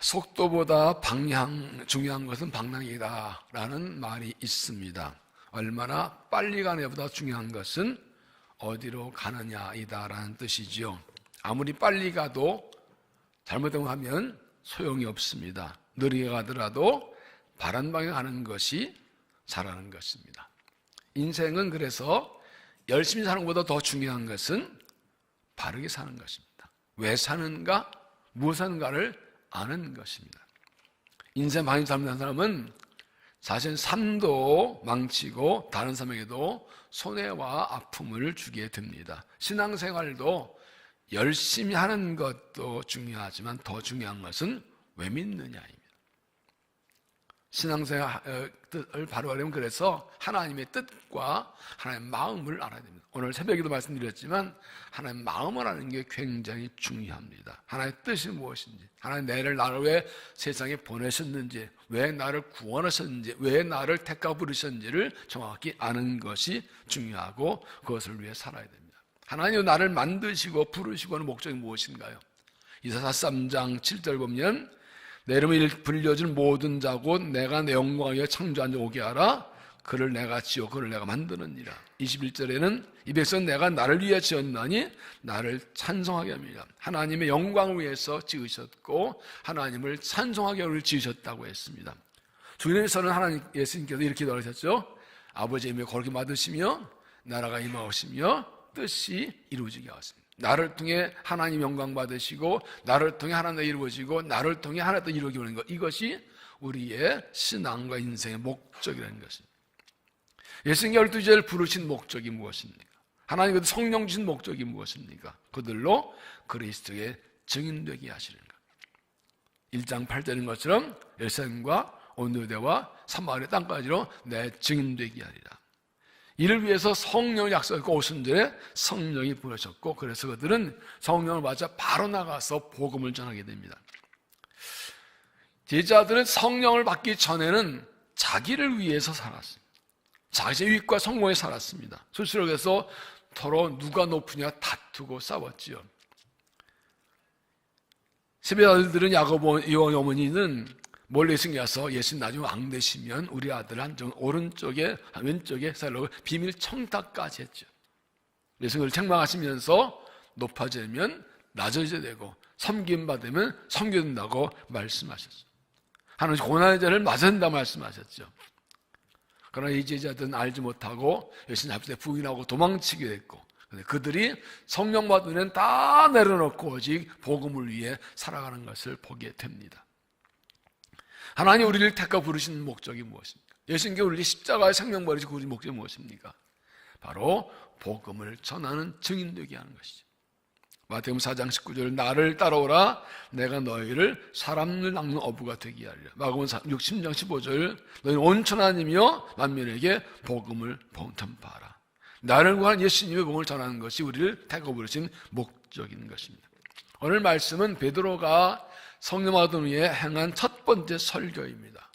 속도보다 방향, 중요한 것은 방향이다 라는 말이 있습니다. 얼마나 빨리 가느냐보다 중요한 것은 어디로 가느냐이다 라는 뜻이지요. 아무리 빨리 가도 잘못하면 소용이 없습니다. 느리게 가더라도 바른 방향에 가는 것이 잘하는 것입니다. 인생은 그래서 열심히 사는 것보다 더 중요한 것은 바르게 사는 것입니다. 왜 사는가, 무엇 하는가를 아는 것입니다. 인생 방향 잘못한 사람은 자신 삶도 망치고 다른 사람에게도 손해와 아픔을 주게 됩니다. 신앙생활도 열심히 하는 것도 중요하지만 더 중요한 것은 왜 믿느냐입니다. 신앙생활을 바로 하려면 그래서 하나님의 뜻과 하나님의 마음을 알아야 됩니다. 오늘 새벽에도 말씀드렸지만 하나님의 마음을 아는 게 굉장히 중요합니다. 하나님의 뜻이 무엇인지, 하나님 나를 왜 세상에 보내셨는지, 왜 나를 구원하셨는지, 왜 나를 택하 부르셨는지를 정확히 아는 것이 중요하고 그것을 위해 살아야 됩니다. 하나님은 나를 만드시고 부르시고 하는 목적이 무엇인가요? 이사야 3장 7절 보면 내 이름을 불려준 모든 자고 내가 내 영광을 위해 창조한 자 오게 하라. 그를 내가 지어 그를 내가 만드느니라. 21절에는 이 백성은 내가 나를 위해 지었나니 나를 찬송하게 합니다. 하나님의 영광을 위해서 지으셨고 하나님을 찬송하게 우리를 지으셨다고 했습니다. 주님께서는 하나님 예수님께서 이렇게 기도하셨죠. 아버지의 이름에 거룩히 받으시며 나라가 임하오시며 뜻이 이루어지게 하옵소서. 나를 통해 하나님 영광 받으시고 나를 통해 하나님의 이루어지고 나를 통해 하나님의 이루어지는 것, 이것이 우리의 신앙과 인생의 목적이라는 것입니다. 예수님께 12제를 부르신 목적이 무엇입니까? 하나님께서 성령 주신 목적이 무엇입니까? 그들로 그리스도의 증인되게 하시는 것. 1장 8절인 것처럼 예루살렘과 온 유대와 사마리아 땅까지로 내 증인되게 하리라. 이를 위해서 성령을 약속했고 50절에 성령이 부으셨고 그래서 그들은 성령을 받아 바로 나가서 복음을 전하게 됩니다. 제자들은 성령을 받기 전에는 자기를 위해서 살았습니다. 자신의 유익과 성공에 살았습니다. 수시록에서 서로 누가 높으냐 다투고 싸웠지요. 세베 아들들은 야고보 요한 어머니는 몰래 예수님 가서 예수님 나중에 왕 되시면 우리 아들 한정 오른쪽에 왼쪽에 살라고 비밀 청탁까지 했죠. 예수님을 책망하시면서 높아지면 낮아져야 되고 섬김 받으면 섬겨준다고 말씀하셨어요. 하나님 고난의 자를 맞은다 말씀하셨죠. 그러나 이 제자들은 알지 못하고 예수님 앞에 부인하고 도망치게 됐고 그들이 성령 받으면 다 내려놓고 오직 복음을 위해 살아가는 것을 보게 됩니다. 하나님 우리를 택하 부르신 목적이 무엇입니까? 예수님께 우리 십자가의 생명 버리시고 우리 목적이 무엇입니까? 바로 복음을 전하는 증인되게 하는 것이죠. 마태복음 4장 19절 나를 따라오라 내가 너희를 사람을 낚는 어부가 되게 하리라. 마가복음 60장 15절 너희는 온천하니며 만민에게 복음을 전파하라. 나를 구한 예수님의 복음을 전하는 것이 우리를 택하 부르신 목적인 것입니다. 오늘 말씀은 베드로가 성령 받은 후에 행한 첫 번째 설교입니다.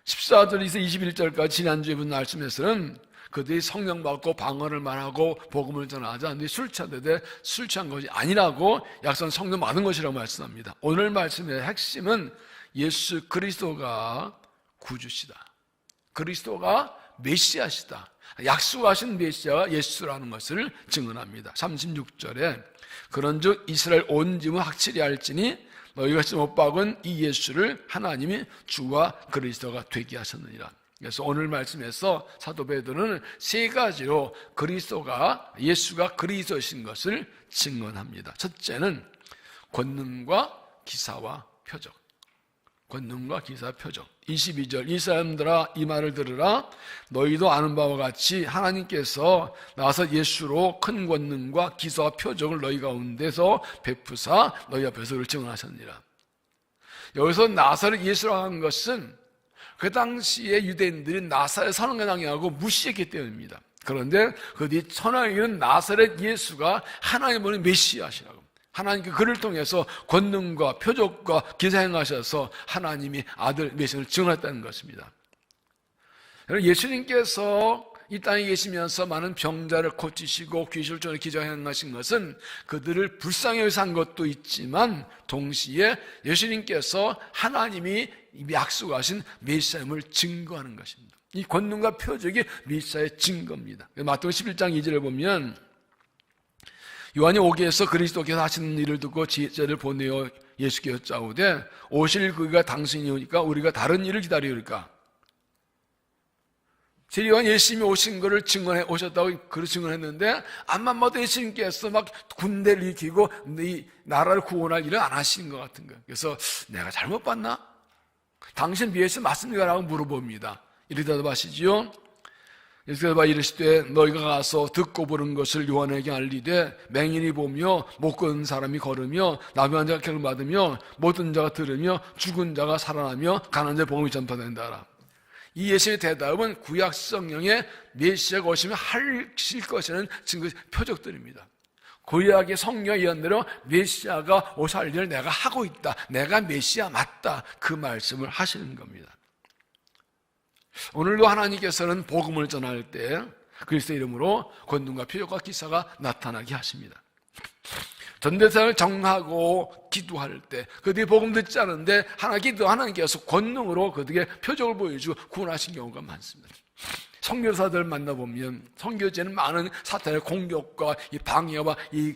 14절에서 21절까지 지난주에 본 말씀에서는 그들이 성령 받고 방언을 말하고 복음을 전하자 근데 술 취하되 술 취한 것이 아니라고 약속한 성령 받은 것이라고 말씀합니다. 오늘 말씀의 핵심은 예수 그리스도가 구주시다. 그리스도가 메시아시다. 약속하신 메시아가 예수라는 것을 증언합니다. 36절에 그런즉 이스라엘 온 집은 확실히 알지니 너희가 못 박은 이 예수를 하나님이 주와 그리스도가 되게 하셨느니라. 그래서 오늘 말씀에서 사도 베드로는 세 가지로 그리스도가 예수가 그리스도이신 것을 증언합니다. 첫째는 권능과 기사와 표적. 권능과 기사 표적. 22절 이 사람들아 이 말을 들으라 너희도 아는 바와 같이 하나님께서 나서 예수로 큰 권능과 기사와 표적을 너희 가운데서 베푸사 너희 앞에서 그를 증언하셨느니라. 여기서 나사렛 예수라고 한 것은 그 당시에 유대인들이 나사렛 선언을 당하고 무시했기 때문입니다. 그런데 그들이 천하에는 나사렛 예수가 하나님의 메시아시라고 하나님께 그를 통해서 권능과 표적과 기사 행하셔서 하나님이 아들 메시아를 증언했다는 것입니다. 예수님께서 이 땅에 계시면서 많은 병자를 고치시고 귀신을 쫓는 기적을 행하신 것은 그들을 불쌍히 여기서 한 것도 있지만 동시에 예수님께서 하나님이 약속하신 메시아임을 증거하는 것입니다. 이 권능과 표적이 메시아의 증거입니다. 마태복음 11장 2절을 보면 요한이 오기에서 그리스도께서 하시는 일을 듣고 제자를 보내어 예수께 여짜오되 오실 그가 당신이 오니까 우리가 다른 일을 기다리리까. 요한 예수님이 오신 것을 증언해 오셨다고 그를 증언했는데 암만 봐도 예수님께서 막 군대를 일으키고 이 나라를 구원할 일을 안 하시는 것 같은 거예요. 그래서 내가 잘못 봤나? 당신 메시아 맞습니까? 라고 물어봅니다. 이리 대답하시지요. 예수께서 이르시되 너희가 가서 듣고 보는 것을 요한에게 알리되 맹인이 보며 못 걷는 사람이 걸으며 나병한 자가 기름을 받으며 모든 자가 들으며 죽은 자가 살아나며 가난한 자의 복음이 전파된다라. 이 예수의 대답은 구약 성경에 메시아가 오시면 하실 것이라는 증거 표적들입니다. 구약의 성경 예언대로 메시아가 오실 일을 내가 하고 있다. 내가 메시아 맞다. 그 말씀을 하시는 겁니다. 오늘도 하나님께서는 복음을 전할 때 그리스도의 이름으로 권능과 표적과 기사가 나타나게 하십니다. 전대사를 정하고 기도할 때 그들이 복음 듣지 않은데 하나님께서 권능으로 그들에게 표적을 보여주고 구원하신 경우가 많습니다. 선교사들 만나보면 선교제는 많은 사탄의 공격과 이 방해와 이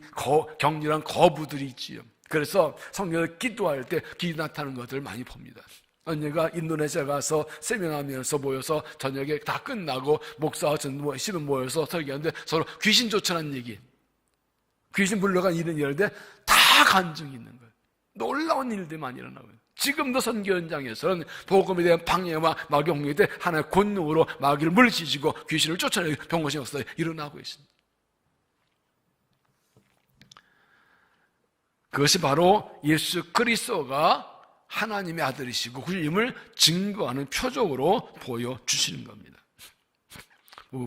격렬한 거부들이 있지요. 그래서 선교를 기도할 때 기도 나타나는 것들을 많이 봅니다. 언니가 인도네시아 가서 세미나하면서 모여서 저녁에 다 끝나고 목사와 신은 모여서 설교하는데 서로 귀신 쫓아난 얘기, 귀신 불러간 일은 이런데 다 간증이 있는 거예요. 놀라운 일들이 많이 일어나고요. 지금도 선교 현장에서는 복음에 대한 방해와 마귀 공격에 대해 하나의 권능으로 마귀를 물리치고 귀신을 쫓아내는 병고신 역사가 일어나고 있습니다. 그것이 바로 예수 그리스도가 하나님의 아들이시고 그림을 증거하는 표적으로 보여주시는 겁니다.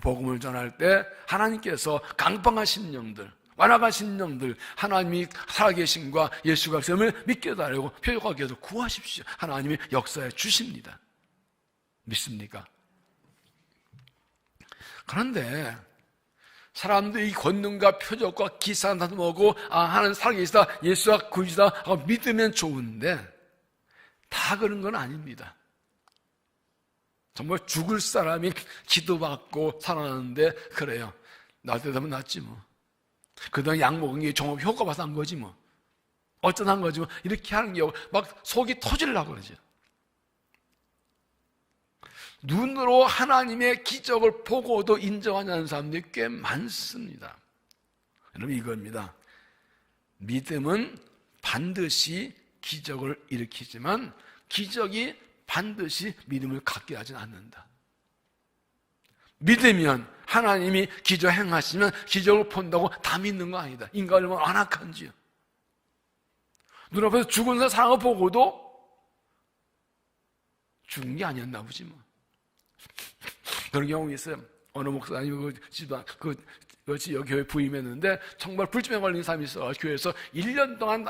복음을 전할 때 하나님께서 강방하신 영들, 완악하신 영들, 하나님이 살아계신과 예수가 있음을 믿게 달라고 표적하게 해서 구하십시오. 하나님이 역사해 주십니다. 믿습니까? 그런데 사람들이 이 권능과 표적과 기사 나타나고 하나님 살아계시다, 예수가 구주다 믿으면 좋은데 다 그런 건 아닙니다. 정말 죽을 사람이 기도받고 살아나는데 그래요. 날 때 되면 낫지 뭐. 그동안 약 먹은 게 종합 효과 봐서 한 거지 뭐. 어쩌다 한 거지 뭐. 이렇게 하는 경우 막 속이 터지려고 그러죠. 눈으로 하나님의 기적을 보고도 인정하지 않는 사람들이 꽤 많습니다. 여러분 이겁니다. 믿음은 반드시 기적을 일으키지만 기적이 반드시 믿음을 갖게 하진 않는다. 믿으면 하나님이 기적 행하시면 기적을 본다고 다 믿는 거 아니다. 인간이 얼마나 완악한지요. 눈앞에서 죽은 사람을 보고도 죽은 게 아니었나 보지 뭐. 그런 경우 있어요. 어느 목사님 여기 교회 부임했는데 정말 불침에 걸린 사람이 있어. 교회에서 1년 동안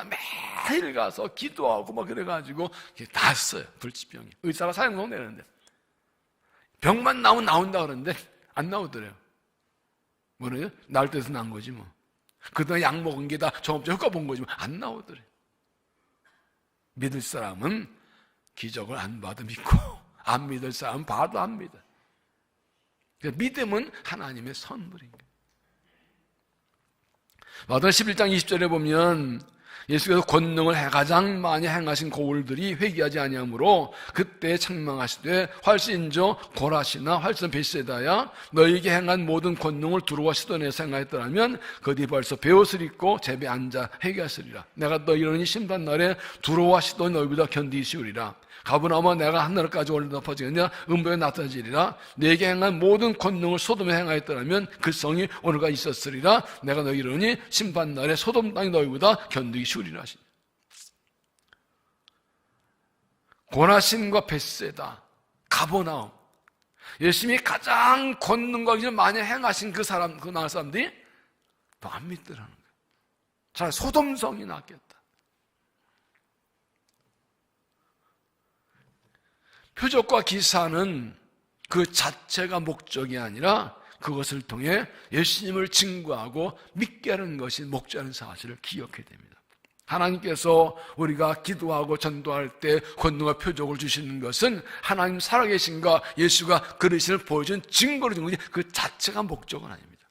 매일 가서 기도하고 막 그래가지고 났어요. 불치병이. 의사가 사형동 내는데 병만 나오면 나온다 그러는데 안 나오더래요. 뭐래요? 나을 때서 난 거지 뭐. 그동안 약 먹은 게 다 종합적 효과 본 거지 뭐. 안 나오더래요. 믿을 사람은 기적을 안 봐도 믿고 안 믿을 사람은 봐도 안 믿어. 믿음은 하나님의 선물인 거예요. 마태복음 11장 20절에 보면 예수께서 권능을 가장 많이 행하신 고울들이 회개하지 아니하므로 그때 책망하시되 활신저 고라시나 활신 벳세다야 너희에게 행한 모든 권능을 두루와 시돈에서 행하였더라면 그들이 벌써 베옷을 입고 제배 앉아 회개하시리라. 내가 너희를 심판 날에 두루와 시돈 너희보다 견디시우리라. 가버나움아 내가 하늘까지 올려 높아지겠냐 음부에 나타지리라. 내게 행한 모든 권능을 소돔에 행하였더라면 그 성이 오늘가 있었으리라. 내가 너희 이르니 심판 날에 소돔 땅이 너희보다 견디기 쉬우리라 하시니. 고라신과 벳세다, 가버나움, 예수님이 가장 권능과 기적을 많이 행하신 그 나라 사람들이 또 안 믿더라는 거예요. 차라리 소돔성이 낫겠다. 표적과 기사는 그 자체가 목적이 아니라 그것을 통해 예수님을 증거하고 믿게 하는 것이 목자라는 사실을 기억해야 됩니다. 하나님께서 우리가 기도하고 전도할 때 권능과 표적을 주시는 것은 하나님 살아계신가 예수가 그리스도를 보여준 증거로 준 거지 그 자체가 목적은 아닙니다.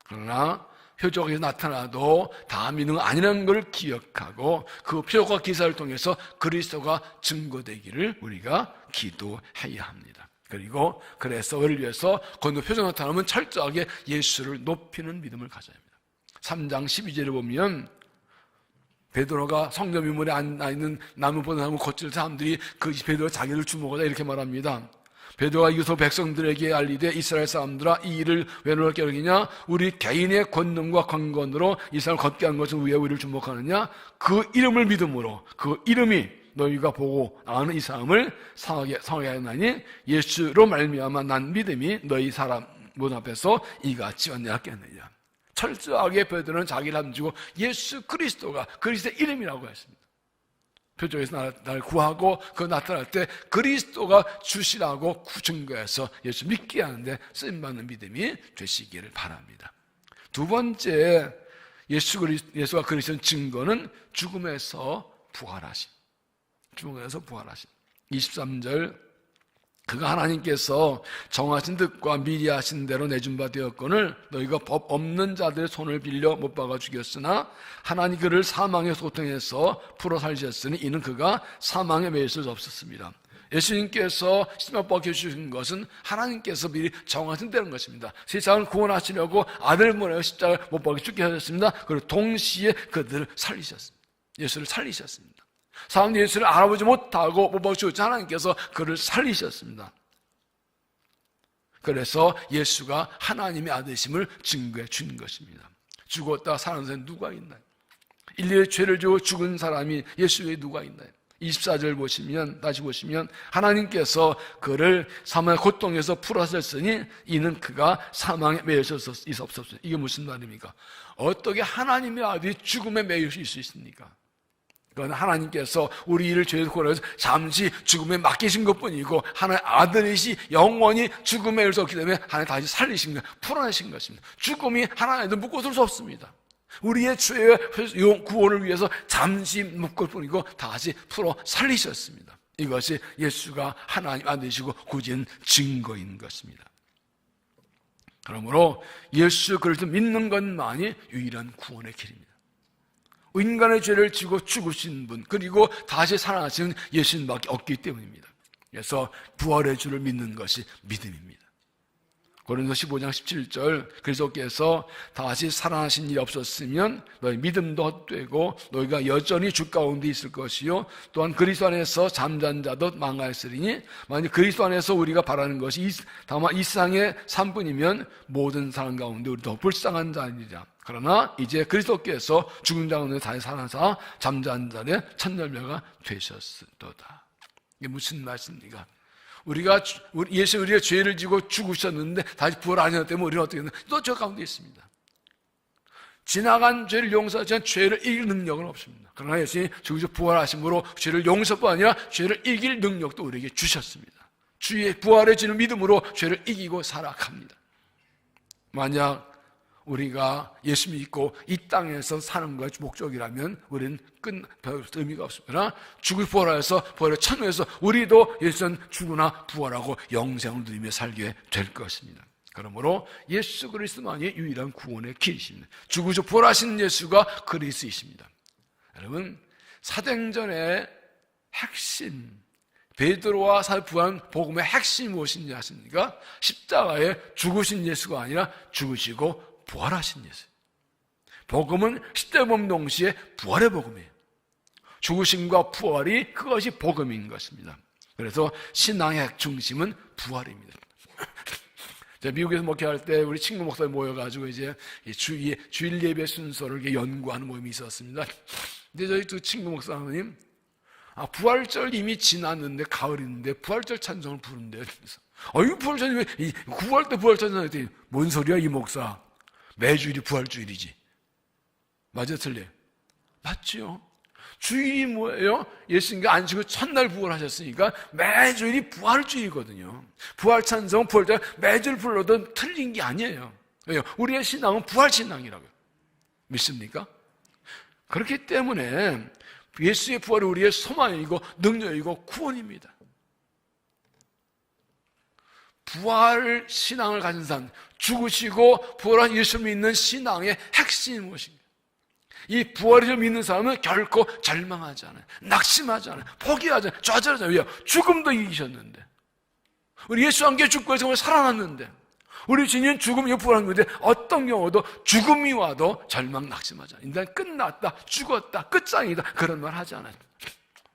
그러나 표적이 나타나도 다 믿는 거 아니라는 걸 기억하고 그 표적과 기사를 통해서 그리스도가 증거되기를 우리가 기도해야 합니다. 그리고 그래서 우리를 위해서 권능 표적 나타나면 철저하게 예수를 높이는 믿음을 가져야 합니다. 3장 12절에 보면 베드로가 성전 미문에 앉아있는 나무보다 나무 겉질 사람들이 그 베드로가 자기를 주목하자 이렇게 말합니다. 베드로가 이것을 백성들에게 알리되 이스라엘 사람들아 이 일을 왜 놀랍게 여기냐 우리 개인의 권능과 강건으로 이스라엘을 걷게 한 것은 왜 우리를 주목하느냐 그 이름을 믿음으로 그 이름이 너희가 보고 아는 이 사람을 상하게 하나니 예수로 말미암아 난 믿음이 너희 사람 문 앞에서 이같이 왔느냐. 철저하게 베드로는 자기를 함주고 예수 그리스도가 그리스도의 이름이라고 했습니다. 표적에서 나를 구하고 그 나타날 때 그리스도가 주시라고 증거해서 예수 믿게 하는데 쓰임받는 믿음이 되시기를 바랍니다. 두 번째 예수가 그리스도의 증거는 죽음에서 부활하심. 23절 그가 하나님께서 정하신 뜻과 미리 하신 대로 내준 바 되었거늘 너희가 법 없는 자들의 손을 빌려 못 박아 죽였으나 하나님 그를 사망에서 고통해서 풀어 살리셨으니 이는 그가 사망에 매일 수 없었습니다. 예수님께서 십자가 박혀주신 것은 하나님께서 미리 정하신 대로인 것입니다. 세상을 구원하시려고 아들을 보내어 십자가를 못 박아 죽게 하셨습니다. 그리고 동시에 그들을 살리셨습니다. 예수를 살리셨습니다. 사람들이 예수를 알아보지 못하고 못 박아 죽였지 하나님께서 그를 살리셨습니다. 그래서 예수가 하나님의 아들심을 증거해 주는 것입니다. 죽었다 살아난 사람이 누가 있나요? 인류의 죄를 지고 죽은 사람이 예수 외에 누가 있나요? 24절 보시면 다시 보시면 하나님께서 그를 사망의 고통에서 풀어셨으니 이는 그가 사망에 매여 있었습니다. 이게 무슨 말입니까? 어떻게 하나님의 아들이 죽음에 매여 있을 수 있습니까? 그건 하나님께서 우리 일을 죄에서 구원해서 잠시 죽음에 맡기신 것뿐이고 하나님의 아들이시 영원히 죽음에 이를 수 없기 때문에 하나님 다시 살리신 것, 풀어내신 것입니다. 죽음이 하나님도 묶어둘 수 없습니다. 우리의 죄의 구원을 위해서 잠시 묶을 뿐이고 다시 풀어 살리셨습니다. 이것이 예수가 하나님 아들이시고 구주인 증거인 것입니다. 그러므로 예수 그리스도 믿는 것만이 유일한 구원의 길입니다. 인간의 죄를 지고 죽으신 분 그리고 다시 살아나시는 예수님밖에 없기 때문입니다. 그래서 부활의 주를 믿는 것이 믿음입니다. 고린도서 15장 17절 그리스도께서 다시 살아나신 일이 없었으면 너희 믿음도 헛되고 너희가 여전히 주 가운데 있을 것이요 또한 그리스도 안에서 잠잔 자도 망하였으리니 만약 그리스도 안에서 우리가 바라는 것이 다만 이 세상의 삶뿐이면 모든 사람 가운데 우리 더 불쌍한 자이니라. 그러나 이제 그리스도께서 죽은 자 가운데 다시 살아나사 잠잔 자의 첫 열매가 되셨도다. 이게 무슨 말씀입니까? 예수 우리가 죄를 지고 죽으셨는데 다시 부활 안 하셨기 때문에 우리는 어떻게 했나? 또 저 가운데 있습니다. 지나간 죄를 용서하지만 죄를 이길 능력은 없습니다. 그러나 예수님이 죽으셔 부활하심으로 죄를 용서뿐 아니라 죄를 이길 능력도 우리에게 주셨습니다. 주의 부활의 주는 믿음으로 죄를 이기고 살아갑니다. 만약 우리가 예수 믿고 이 땅에서 사는 것이 목적이라면 우리는 별 의미가 없습니다. 죽을 부활하여서 부활의 천국에서 우리도 예수는 죽으나 부활하고 영생을 누리며 살게 될 것입니다. 그러므로 예수 그리스도만이 유일한 구원의 길이십니다. 죽으셔 부활하신 예수가 그리스도이십니다. 여러분 사도행전의 핵심 베드로와 부활 복음의 핵심이 무엇인지 아십니까? 십자가에 죽으신 예수가 아니라 죽으시고 부활하신 예수. 복음은 십자가범 동시에 부활의 복음이에요. 죽으심과 부활이 그것이 복음인 것입니다. 그래서 신앙의 중심은 부활입니다. 제가 미국에서 목회할 때 우리 친구 목사님 모여가지고 이제 주일 예배 순서를 연구하는 모임이 있었습니다. 근데 저희 두 친구 목사님, 부활절 이미 지났는데 가을인데 부활절 찬송을 부른대요. 이 부활절 왜 9월 때 부활절 찬송을 했더니 뭔 소리야 이 목사? 매주일이 부활주일이지. 맞아 틀려? 맞죠? 주일이 뭐예요? 예수님께 안식 후 첫날 부활하셨으니까 매주일이 부활주일이거든요. 부활찬송, 부활절 매주일 불러도 틀린 게 아니에요. 왜요? 우리의 신앙은 부활신앙이라고요. 믿습니까? 그렇기 때문에 예수의 부활이 우리의 소망이고 능력이고 구원입니다. 부활 신앙을 가진 사람, 죽으시고 부활한 예수를 믿는 신앙의 핵심이 무엇인가? 이 부활을 믿는 사람은 결코 절망하지 않아요. 낙심하지 않아요. 포기하지 않아요. 좌절하지 않아요. 왜요? 죽음도 이기셨는데, 우리 예수와 함께 죽고 해서 살아났는데, 우리 주님은 죽음이 부활한 건데 어떤 경우도 죽음이 와도 절망 낙심하지 않아요. 인간 끝났다, 죽었다, 끝장이다 그런 말 하지 않아요.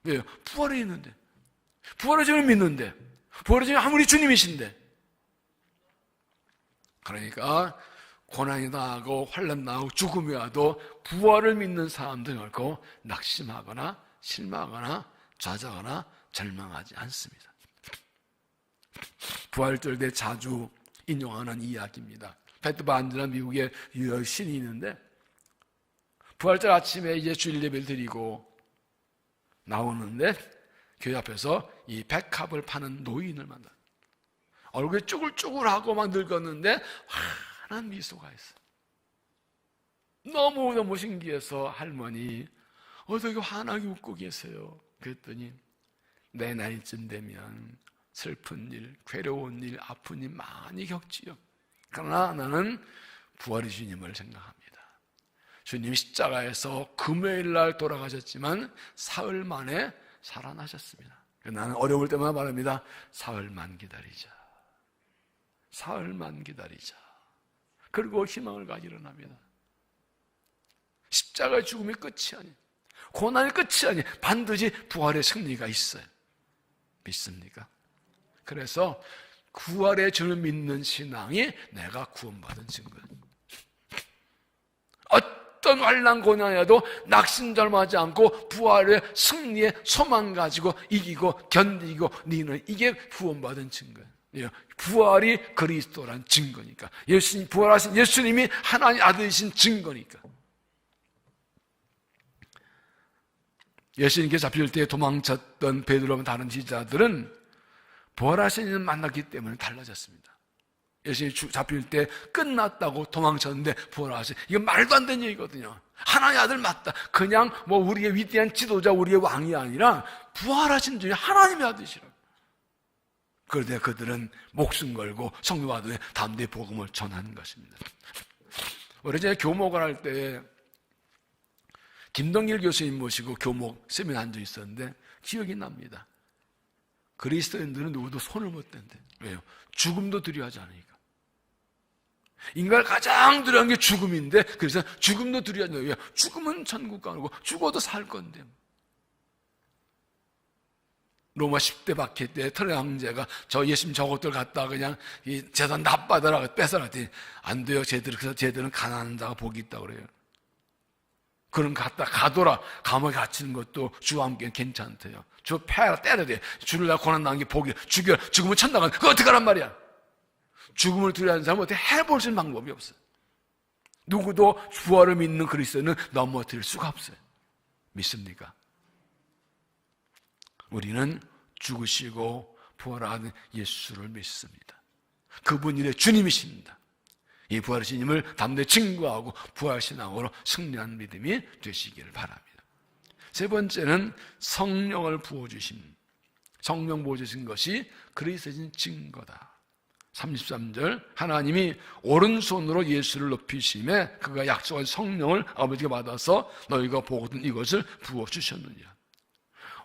왜요? 부활이 있는데, 부활의 주님을 믿는데, 부활의 주님 아무리 주님이신데. 그러니까 고난이 나고 환난 나고 죽음이 와도 부활을 믿는 사람들은 결코 낙심하거나 실망하거나 좌절하거나 절망하지 않습니다. 부활절 때 자주 인용하는 이야기입니다. 베트 반즈라는 미국의 유명 신이 있는데, 부활절 아침에 이제 주일 예배를 드리고 나오는데 교회 앞에서 이 백합을 파는 노인을 만나. 얼굴이 쭈글쭈글하고 막 늙었는데 환한 미소가 있어. 너무너무 신기해서 할머니 어떻게 환하게 웃고 계세요? 그랬더니 내 나이쯤 되면 슬픈 일, 괴로운 일, 아픈 일 많이 겪지요. 그러나 나는 부활의 주님을 생각합니다. 주님이 십자가에서 금요일 날 돌아가셨지만 사흘 만에 살아나셨습니다. 나는 어려울 때마다 말합니다. 사흘만 기다리자. 사흘만 기다리자. 그리고 희망을 가지고 일어납니다. 십자가의 죽음이 끝이 아니에요. 고난의 끝이 아니에요. 반드시 부활의 승리가 있어요. 믿습니까? 그래서 부활의 주를 믿는 신앙이 내가 구원받은 증거예요. 어떤 환난 고난에도 낙심절마하지 않고 부활의 승리의 소망 가지고 이기고 견디고 니는 이게 구원받은 증거예요. 부활이 그리스도란 증거니까. 예수님, 부활하신 예수님이 하나님 아들이신 증거니까. 예수님께 잡힐 때 도망쳤던 베드로와 다른 지자들은 부활하신 이를 만났기 때문에 달라졌습니다. 예수님이 잡힐 때 끝났다고 도망쳤는데 부활하신, 이건 말도 안 되는 얘기거든요. 하나님의 아들 맞다. 그냥 뭐 우리의 위대한 지도자, 우리의 왕이 아니라 부활하신 분이 하나님의 아들이시라고. 그런데 그들은 목숨 걸고 성도와도 담대히 복음을 전하는 것입니다. 오래전에 교목을 할 때 김동길 교수님 모시고 교목 세미나 한 적이 있었는데 기억이 납니다. 그리스도인들은 누구도 손을 못 댄대. 왜요? 죽음도 두려워하지 않으니까. 인간을 가장 두려워하는 게 죽음인데, 그래서 죽음도 두려워하지 않아요. 죽음은 천국 가고 죽어도 살 건데. 로마 10대 박해 때 트레 황제가 저 예수님 저것들 갖다 그냥 이 재산 다 받아라 뺏어놨더니 안 돼요. 쟤들은 가난한 자가 복이 있다고 그래요. 그럼 갖다 가둬라. 감옥에 갇히는 것도 주와 함께 괜찮대요. 주 패라 때려야 돼. 주를 내가 고난 당한 게 복이야. 죽으면 천당은 그거 어떻게 하란 말이야. 죽음을 두려워하는 사람은 어떻게 해볼 수 있는 방법이 없어요. 누구도 부활을 믿는 그리스도는 넘어뜨릴 수가 없어요. 믿습니까? 우리는 죽으시고 부활하는 예수를 믿습니다. 그분이 주님이십니다. 이 부활하신 주님을 담대히 증거하고 부활신앙으로 승리한 믿음이 되시기를 바랍니다. 세 번째는 성령을 부어주심. 성령 부어주신 것이 그리스도인 증거다. 33절 하나님이 오른손으로 예수를 높이심에 그가 약속한 성령을 아버지가 받아서 너희가 보거든 이것을 부어주셨느니라.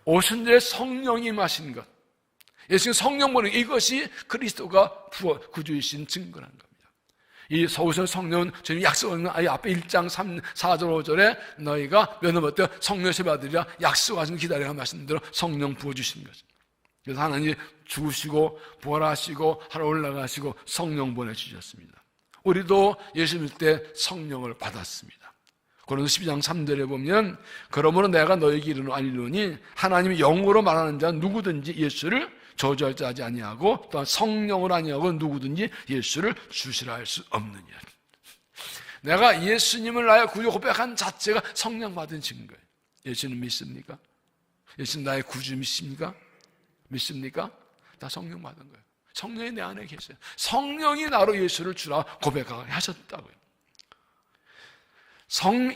오순절에 성령이 마신 것, 예수님 성령 보는 이것이 그리스도가 구주이신 증거라는 겁니다. 이 오순절 성령은 저희 약속하는 아예 앞에 1장 3, 4절 5절에 너희가 면허받되 성령을 받으리라 약속하신 기다리라 말씀대로 성령 부어주신 거죠. 그래서 하나님이 죽으시고 부활하시고 하늘 올라가시고 성령 보내주셨습니다. 우리도 예수 믿을 때 성령을 받았습니다. 고린도서 12장 3절에 보면 그러므로 내가 너에게 이르노니 하나님이 영으로 말하는 자는 누구든지 예수를 저주할 자 하지 아니하고 또한 성령으로 아니하고 누구든지 예수를 주시라 할 수 없느니라. 내가 예수님을 나의 구주 고백한 자체가 성령 받은 증거예요. 예수는 믿습니까? 예수는 나의 구주 믿습니까? 믿습니까? 다 성령 받은 거예요. 성령이 내 안에 계세요. 성령이 나로 예수를 주라 고백하게 하셨다고요.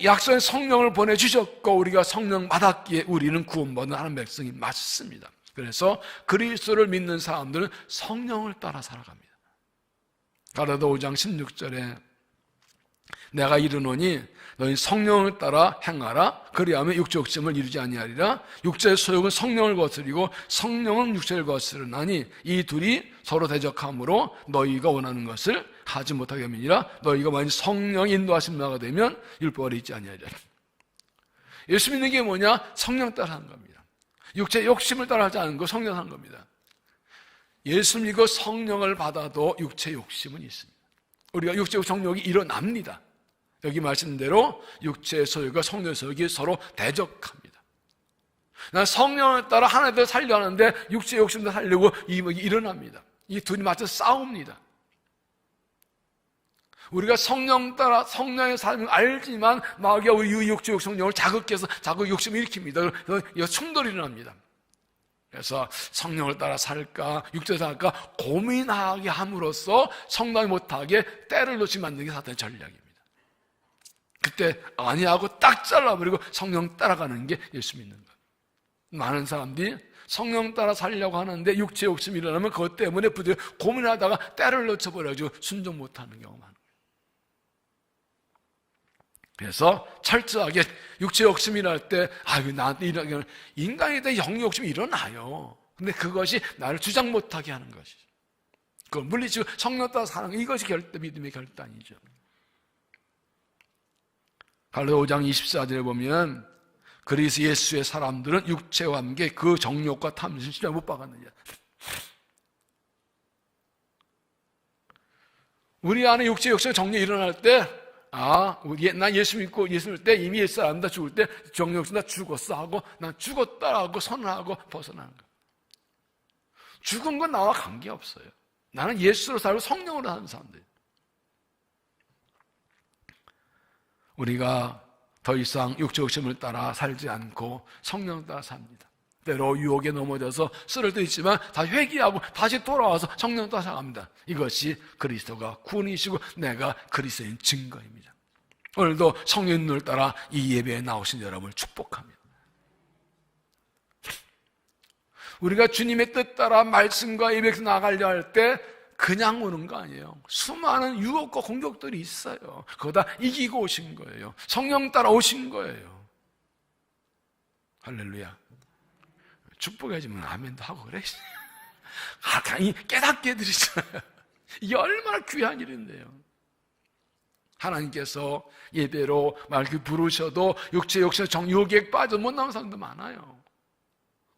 약속의 성령을 보내주셨고 우리가 성령 받았기에 우리는 구원받는 하나님 백성이 맞습니다. 그래서 그리스도를 믿는 사람들은 성령을 따라 살아갑니다. 가라도 5장 16절에 내가 이르노니 너희 성령을 따라 행하라. 그리하면 육체 욕심을 이루지 아니하리라. 육체의 소욕은 성령을 거스리고 성령은 육체를 거스르나니 이 둘이 서로 대적함으로 너희가 원하는 것을 하지 못하게 함이니라. 너희가 만약 성령 인도하신 바가 되면 율법을 잊지 아니하리라. 예수 믿는 게 뭐냐? 성령 따라 하는 겁니다. 육체 욕심을 따라 하지 않은 거 성령 하는 겁니다. 예수 믿고 성령을 받아도 육체 욕심은 있습니다. 우리가 육체 성욕이 일어납니다. 여기 말씀대로 육체의 소욕과 성령의 소욕이 서로 대적합니다. 난 성령을 따라 하나님을 살려 하는데 육체의 욕심도 살려고 일어납니다. 이 둘이 맞서 싸웁니다. 우리가 성령 따라 성령의 삶을 알지만 마귀가 우리 육체 성령을 자극해서 자꾸 욕심을 일으킵니다. 그래서 충돌이 일어납니다. 그래서 성령을 따라 살까 육체를 살까 고민하게 함으로써 성장이 못하게 때를 놓지 만드는 게 사탄의 전략입니다. 그때 아니하고 딱 잘라버리고 성령 따라가는 게 예수 믿는 거예요. 많은 사람들이 성령 따라 살려고 하는데 육체 욕심이 일어나면 그것 때문에 부디 고민하다가 때를 놓쳐버려가지고 순종 못하는 경우가 많아요. 그래서 철저하게 육체 욕심이 일어날 때 나한테 이런 인간에 대해 영 욕심이 일어나요. 근데 그것이 나를 주장 못하게 하는 것이죠. 그걸 물리치고 성령 따라 사는 이것이 믿음의 결단이죠. 갈라디아 5장 24절에 보면 그리스도 예수의 사람들은 육체와 함께 그 정욕과 탐심을 십자가에 못 박았느냐. 우리 안에 육체 욕심과 정욕이 일어날 때 난 예수 믿고 예수 믿을 때 이미 예수 안다 죽을 때 정욕심 나 죽었어 하고 난 죽었다라고 선언하고 벗어나는 거야. 죽은 건 나와 관계없어요. 나는 예수로 살고 성령으로 사는 사람들. 우리가 더 이상 육체 욕심을 따라 살지 않고 성령 따라 삽니다. 때로 유혹에 넘어져서 쓰러질 때 있지만 다 회개하고 다시 돌아와서 성령 따라 살아갑니다. 이것이 그리스도가 구원이시고 내가 그리스도인 증거입니다. 오늘도 성령의 눈을 따라 이 예배에 나오신 여러분을 축복합니다. 우리가 주님의 뜻 따라 말씀과 예배에서 나가려 할 때 그냥 오는 거 아니에요. 수많은 유혹과 공격들이 있어요. 그거 다 이기고 오신 거예요. 성령 따라 오신 거예요. 할렐루야. 축복해주면 아멘도 하고 그래. 깨닫게 해드리잖아요. 이게 얼마나 귀한 일인데요. 하나님께서 예배로 맑게 부르셔도 육체 욕심 정욕에 빠져 못 나온 사람도 많아요.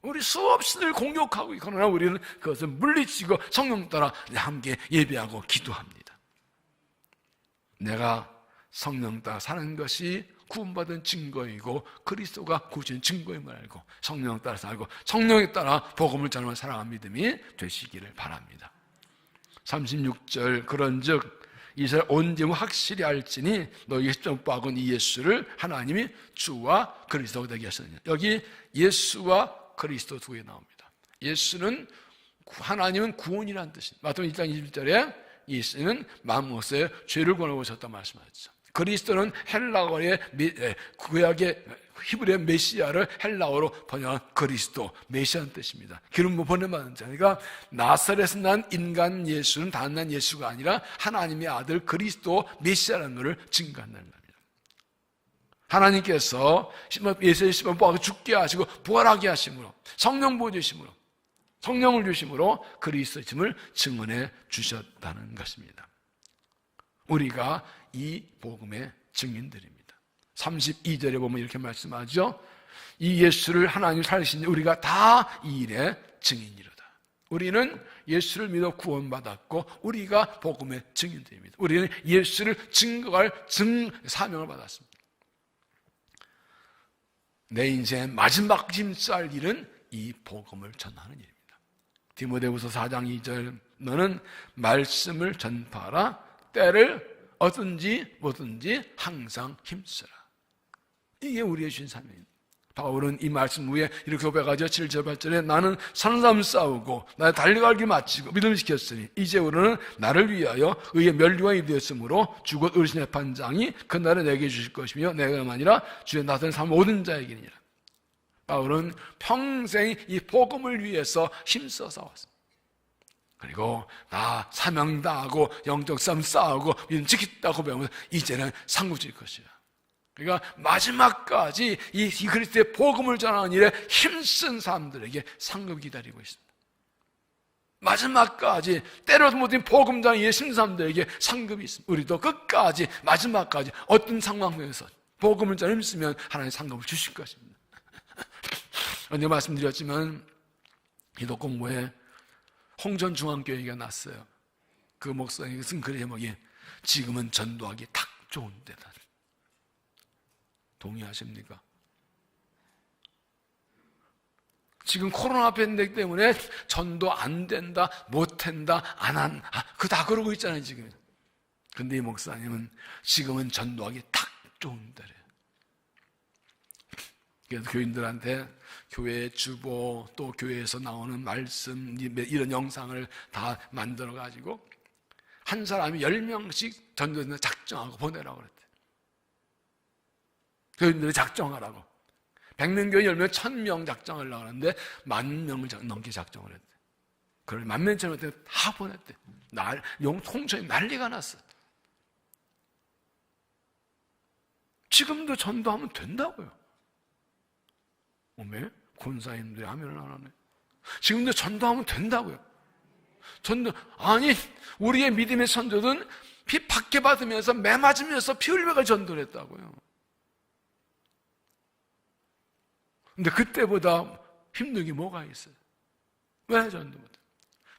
우리 수없이 늘 공격하고 그러나 우리는 그것을 물리치고 성령 따라 함께 예배하고 기도합니다. 내가 성령 따라 사는 것이 구원받은 증거이고 그리스도가 구주인 증거임을 알고 성령 따라 살고 성령에 따라 복음을 전하며 살아가는 믿음이 되시기를 바랍니다. 36절 그런즉 이스라엘 온 제국 확실히 알지니 너희가 십자가 못 박은 이 예수를 하나님이 주와 그리스도가 되게 하셨느냐. 여기 예수와 그리스도 두 개 나옵니다. 예수는 하나님은 구원이라는 뜻입니다. 마태복음 1장 21절에 예수는 만못의 죄를 권하고 오셨다 말씀하셨죠. 그리스도는 헬라어의 구약의 히브리의 메시아를 헬라어로 번역한 그리스도, 메시아는 뜻입니다. 기름 보내받은 자. 그러니까 나사렛에서 난 인간 예수는 단한 예수가 아니라 하나님의 아들 그리스도 메시아라는 것을 증거한다는 겁니다. 하나님께서 예수의 십자가에 못 박아 죽게 하시고 부활하게 하심으로 성령 보여주심으로 성령을 주심으로 그리스도임을 증언해 주셨다는 것입니다. 우리가 이 복음의 증인들입니다. 32절에 보면 이렇게 말씀하죠. 이 예수를 하나님 살리신 우리가 다 이 일의 증인이로다. 우리는 예수를 믿어 구원받았고 우리가 복음의 증인들입니다. 우리는 예수를 증거할 사명을 받았습니다. 내 인생의 마지막 힘쓸 일은 이 복음을 전하는 일입니다. 디모데후서 4장 2절 너는 말씀을 전파하라. 때를 어든지 뭐든지 항상 힘쓰라. 이게 우리의 주신 사명입니다. 바울은 이 말씀 후에 이렇게 고백하죠. 7절 8절에 나는 사는 사람 싸우고 나의 달려갈 길 마치고 믿음을 지켰으니 이제 우리는 나를 위하여 의의 멸류관이 되었으므로 주곧 어르신의 판장이 그날에 내게 주실 것이며 내가 아니라 주의 나타낸 삶 모든 자에게니라. 바울은 평생 이 복음을 위해서 힘써 싸웠습니다. 그리고 나 사명다하고 영적 싸움 싸우고 믿음 지켰다고 배우면서 이제는 상급질 것이야. 그러니까 마지막까지 이 그리스도의 복음을 전하는 일에 힘쓴 사람들에게 상급이 기다리고 있습니다. 마지막까지 때려도 못한 복음장에 힘쓴 사람들에게 상급이 있습니다. 우리도 끝까지 마지막까지 어떤 상황에서 복음을 전하는 힘쓰면 하나님 상급을 주실 것입니다. 언제 말씀드렸지만 기독 공부에 홍전중앙교회가 났어요. 그 목사님이 쓴 글의 제목이 지금은 전도하기 딱 좋은 때다. 동의하십니까? 지금 코로나 팬데믹 때문에 전도 안 된다, 못 한다, 그 다 그러고 있잖아요, 지금. 근데 이 목사님은 지금은 전도하기 딱 좋은 때래요. 그래서 교인들한테 교회의 주보 또 교회에서 나오는 말씀 이런 영상을 다 만들어가지고 한 사람이 10명씩 전도는 작정하고 보내라고 그랬대. 교인들이 작정하라고. 100명 교인 10명 1000명 작정하려고 하는데 10,000명을 넘게 작정을 했대. 그걸 10,000명쯤 다 보냈대. 홍천이 난리가 났어. 지금도 전도하면 된다고요. 왜? 권사님들이 하면 안 하네. 지금도 전도하면 된다고요. 아니 우리의 믿음의 선조는 피 박해 받으면서 매 맞으면서 피 흘려가 전도를 했다고요. 근데 그때보다 힘든 게 뭐가 있어요? 왜 전도 못해요?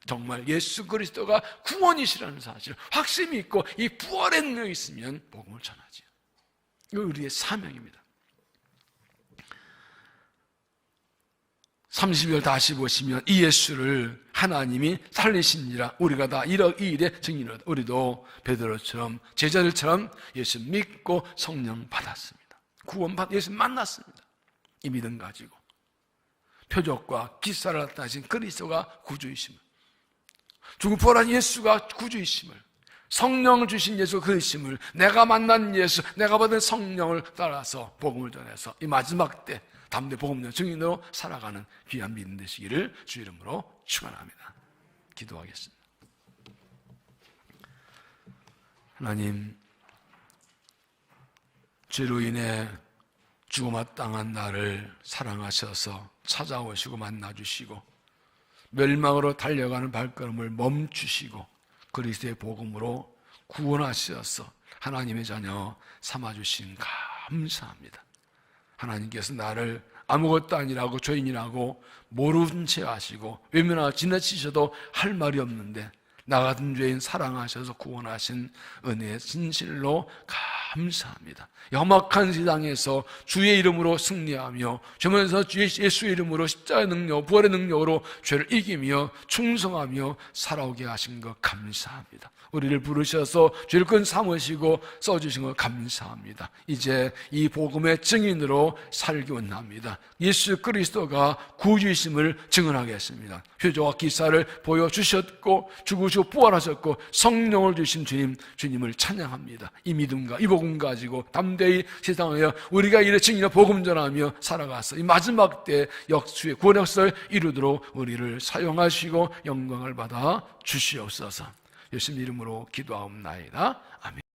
정말 예수 그리스도가 구원이시라는 사실 확신이 있고 이 부활의 능력이 있으면 복음을 전하지요. 이거 우리의 사명입니다. 30절 다시 보시면 이 예수를 하나님이 살리시니라 우리가 다 이 일의 증인이로다. 우리도 베드로처럼 제자들처럼 예수 믿고 성령 받았습니다. 구원받 예수 만났습니다. 이 믿음 가지고 표적과 기사를 나타내신 그리스도가 구주이심을, 죽은 부활한 예수가 구주이심을, 성령을 주신 예수 그리심을, 내가 만난 예수, 내가 받은 성령을 따라서 복음을 전해서 이 마지막 때 담대 복음의 증인으로 살아가는 귀한 믿음 되시기를 주 이름으로 축원합니다. 기도하겠습니다. 하나님, 죄로 인해 죽어마땅한 나를 사랑하셔서 찾아오시고 만나주시고 멸망으로 달려가는 발걸음을 멈추시고 그리스도의 복음으로 구원하셔서 하나님의 자녀 삼아주신 감사합니다. 하나님께서 나를 아무것도 아니라고 죄인이라고 모른 채 하시고 외면하고 지나치셔도 할 말이 없는데 나 같은 죄인 사랑하셔서 구원하신 은혜의 진실로 감사합니다. 험악한 세상에서 주의 이름으로 승리하며 주면서 예수의 이름으로 십자가의 능력, 부활의 능력으로 죄를 이기며 충성하며 살아오게 하신 것 감사합니다. 우리를 부르셔서 죄를 끈 삼으시고 써주신 것 감사합니다. 이제 이 복음의 증인으로 살기 원합니다. 예수 그리스도가 구주이심을 증언하겠습니다. 표적과 기사를 보여주셨고 죽으시고 부활하셨고 성령을 주신 주님을 찬양합니다. 이 믿음과 이 복음 가지고 담대히 세상에 우리가 이를 증인하며 복음 전하며 살아가서 이 마지막 때 역수의 구원 역사를 이루도록 우리를 사용하시고 영광을 받아 주시옵소서. 예수님 이름으로 기도하옵나이다.